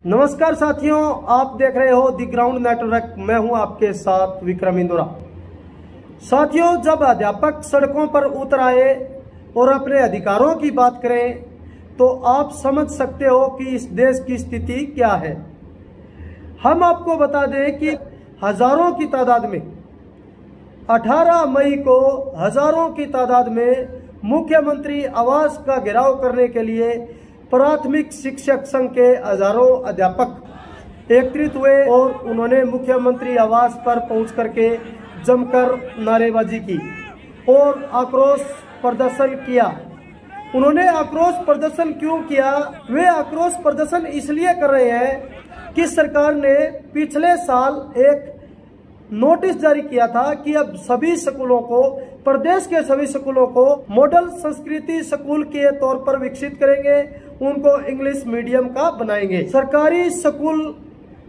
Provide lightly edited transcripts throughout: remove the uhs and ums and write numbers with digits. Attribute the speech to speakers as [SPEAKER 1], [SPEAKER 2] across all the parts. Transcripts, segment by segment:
[SPEAKER 1] नमस्कार साथियों, आप देख रहे हो दी ग्राउंड नेटवर्क। मैं हूं आपके साथ विक्रम इंदुरा। साथियों, जब अध्यापक सड़कों पर उतर आए और अपने अधिकारों की बात करें तो आप समझ सकते हो कि इस देश की स्थिति क्या है। हम आपको बता दें कि हजारों की तादाद में 18 मई को हजारों की तादाद में मुख्यमंत्री आवास का घेराव करने के लिए प्राथमिक शिक्षक संघ के हजारों अध्यापक एकत्रित हुए और उन्होंने मुख्यमंत्री आवास पर पहुंच करके जमकर नारेबाजी की और आक्रोश प्रदर्शन किया। उन्होंने आक्रोश प्रदर्शन क्यों किया? वे आक्रोश प्रदर्शन इसलिए कर रहे हैं कि सरकार ने पिछले साल एक नोटिस जारी किया था कि अब सभी स्कूलों को, प्रदेश के सभी स्कूलों को मॉडल संस्कृति स्कूल के तौर पर विकसित करेंगे, उनको इंग्लिश मीडियम का बनाएंगे। सरकारी स्कूल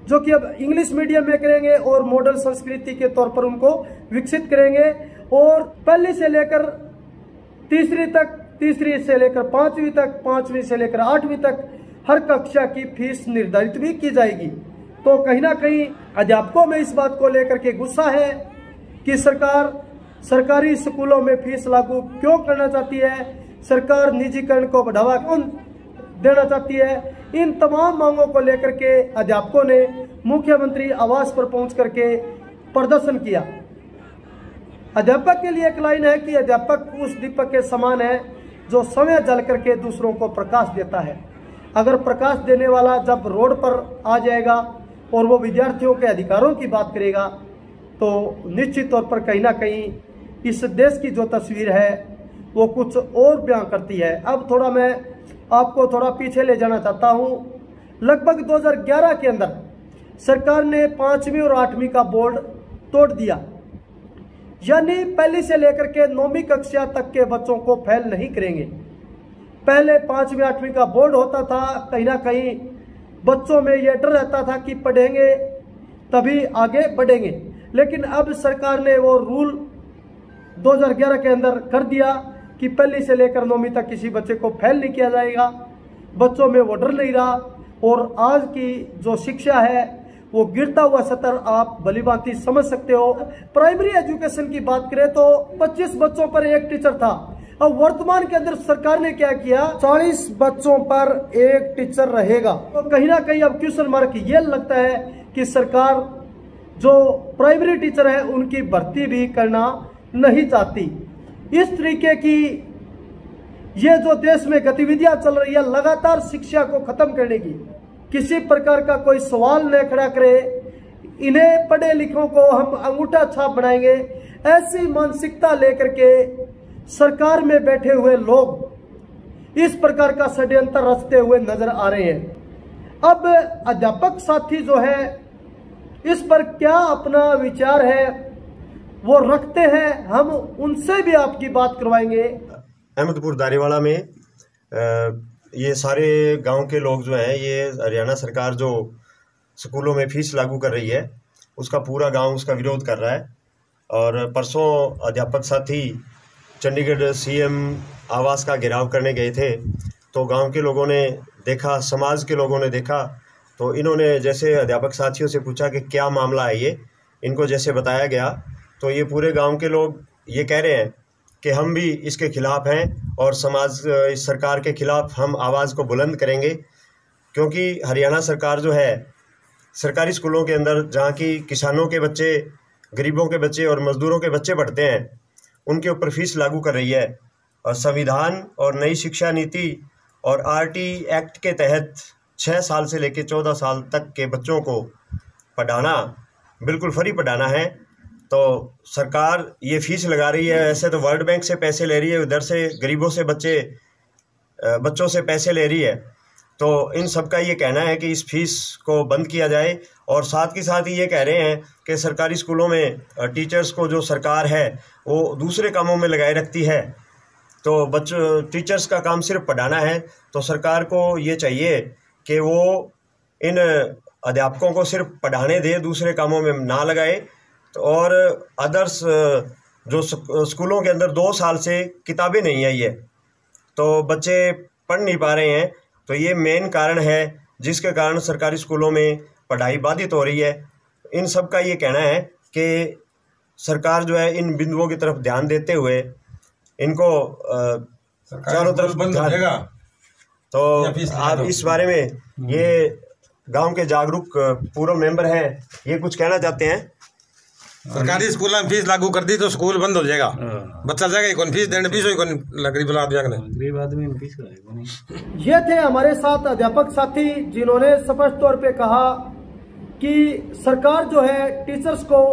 [SPEAKER 1] जो कि अब इंग्लिश मीडियम में करेंगे और मॉडल संस्कृति के तौर पर उनको विकसित करेंगे और पहली से लेकर तीसरी तक, तीसरी से लेकर पांचवी तक, पांचवी से लेकर आठवीं तक हर कक्षा की फीस निर्धारित भी की जाएगी। तो कहीं ना कहीं अध्यापकों में इस बात को लेकर के गुस्सा है कि सरकार सरकारी स्कूलों में फीस लागू क्यों करना चाहती है, सरकार निजीकरण को बढ़ावा क्यों देना चाहती है। इन तमाम मांगों को लेकर के अध्यापकों ने मुख्यमंत्री आवास पर पहुंच करके प्रदर्शन किया। अध्यापक के लिए एक लाइन है कि अध्यापक उस दीपक के समान है जो समय जल करके दूसरों को प्रकाश देता है। अगर प्रकाश देने वाला जब रोड पर आ जाएगा और वो विद्यार्थियों के अधिकारों की बात करेगा तो निश्चित तौर पर कहीं ना कहीं इस देश की जो तस्वीर है वो कुछ और बयां करती है। अब थोड़ा मैं आपको थोड़ा पीछे ले जाना चाहता हूं। लगभग 2011 के अंदर सरकार ने 5वीं और 8वीं का बोर्ड तोड़ दिया, यानी पहली से लेकर के 9वीं कक्षा तक के बच्चों को फेल नहीं करेंगे। पहले 5वीं 8वीं का बोर्ड होता था, कहीं ना कहीं बच्चों में यह डर रहता था कि पढ़ेंगे तभी आगे बढ़ेंगे, लेकिन अब सरकार ने वो रूल 2011 के अंदर कर दिया कि पहली से लेकर 9वीं तक किसी बच्चे को फेल नहीं किया जाएगा। बच्चों में वो डर नहीं रहा और आज की जो शिक्षा है वो गिरता हुआ स्तर आप भलीभांति समझ सकते हो। प्राइमरी एजुकेशन की बात करें तो 25 बच्चों पर एक टीचर था। अब वर्तमान के अंदर सरकार ने क्या किया, 40 बच्चों पर एक टीचर रहेगा। तो कहीं ना कहीं अब क्वेश्चन मार्क ये लगता है कि सरकार जो प्राइमरी टीचर है उनकी भर्ती भी करना नहीं चाहती। इस तरीके की ये जो देश में गतिविधियां चल रही है लगातार शिक्षा को खत्म करने की, किसी प्रकार का कोई सवाल न खड़ा करे, इन्हें पढ़े लिखों को हम अंगूठा छाप बनाएंगे, ऐसी मानसिकता लेकर के सरकार में बैठे हुए लोग इस प्रकार का षड्यंत्र रचते हुए नजर आ रहे हैं। अब अध्यापक साथी जो है इस पर क्या अपना विचार है वो रखते हैं, हम उनसे भी आपकी बात करवाएंगे।
[SPEAKER 2] अहमदपुर दारीवाड़ा में ये सारे गांव के लोग जो हैं, ये हरियाणा सरकार जो स्कूलों में फीस लागू कर रही है उसका पूरा गांव उसका विरोध कर रहा है। और परसों अध्यापक साथी चंडीगढ़ सीएम आवास का घेराव करने गए थे तो गांव के लोगों ने देखा, समाज के लोगों ने देखा, तो इन्होंने जैसे अध्यापक साथियों से पूछा कि क्या मामला है ये, इनको जैसे बताया गया तो ये पूरे गांव के लोग ये कह रहे हैं कि हम भी इसके खिलाफ हैं और समाज इस सरकार के खिलाफ हम आवाज़ को बुलंद करेंगे। क्योंकि हरियाणा सरकार जो है सरकारी स्कूलों के अंदर जहाँ की किसानों के बच्चे, गरीबों के बच्चे और मज़दूरों के बच्चे पढ़ते हैं उनके ऊपर फीस लागू कर रही है। और संविधान और नई शिक्षा नीति और आरटी एक्ट के तहत 6 साल से लेकर 14 साल तक के बच्चों को पढ़ाना, बिल्कुल फ्री पढ़ाना है। तो सरकार ये फीस लगा रही है, ऐसे तो वर्ल्ड बैंक से पैसे ले रही है, उधर से गरीबों से बच्चों से पैसे ले रही है। तो इन सब का ये कहना है कि इस फीस को बंद किया जाए। और साथ ही साथ ये कह रहे हैं कि सरकारी स्कूलों में टीचर्स को जो सरकार है वो दूसरे कामों में लगाए रखती है, तो टीचर्स का काम सिर्फ पढ़ाना है। तो सरकार को ये चाहिए कि वो इन अध्यापकों को सिर्फ पढ़ाने दे, दूसरे कामों में ना लगाए। तो और अदर्स जो स्कूलों के अंदर 2 साल से किताबें नहीं आई है तो बच्चे पढ़ नहीं पा रहे हैं, तो ये मेन कारण है जिसके कारण सरकारी स्कूलों में पढ़ाई बाधित हो रही है। इन सब का ये कहना है कि सरकार जो है इन बिंदुओं की तरफ ध्यान देते हुए इनको चारों तरफ
[SPEAKER 3] बंद हो जाएगा।
[SPEAKER 2] तो आप इस बारे में ये गांव के जागरूक पूर्व मेंबर हैं, ये कुछ कहना चाहते हैं।
[SPEAKER 3] सरकारी स्कूल में फीस लागू कर दी तो स्कूल बंद हो जाएगा, बच्चा जाएगा कौन फीस देने, फीस कौन गरीब आदमी फीस करेगा।
[SPEAKER 1] ये थे हमारे साथ अध्यापक साथी जिन्होंने स्पष्ट तौर पे कहा कि सरकार जो है टीचर्स को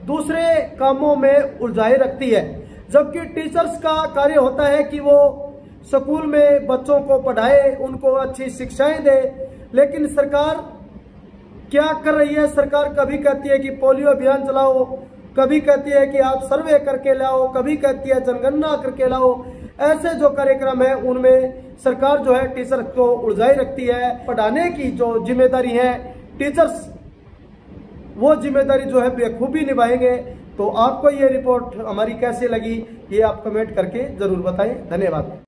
[SPEAKER 1] दूसरे कामों में उलझाए रखती है, जबकि टीचर्स का कार्य होता है कि वो स्कूल में बच्चों को पढ़ाए, उनको अच्छी शिक्षाएं दे। लेकिन सरकार क्या कर रही है? सरकार कभी कहती है कि पोलियो अभियान चलाओ, कभी कहती है कि आप सर्वे करके लाओ, कभी कहती है जनगणना करके लाओ। ऐसे जो कार्यक्रम है उनमें सरकार जो है टीचर को उलझाई रखती है। पढ़ाने की जो जिम्मेदारी है टीचर्स, वो जिम्मेदारी जो है बेखूबी निभाएंगे। तो आपको ये रिपोर्ट हमारी कैसी लगी, ये आप कमेंट करके जरूर बताएं। धन्यवाद।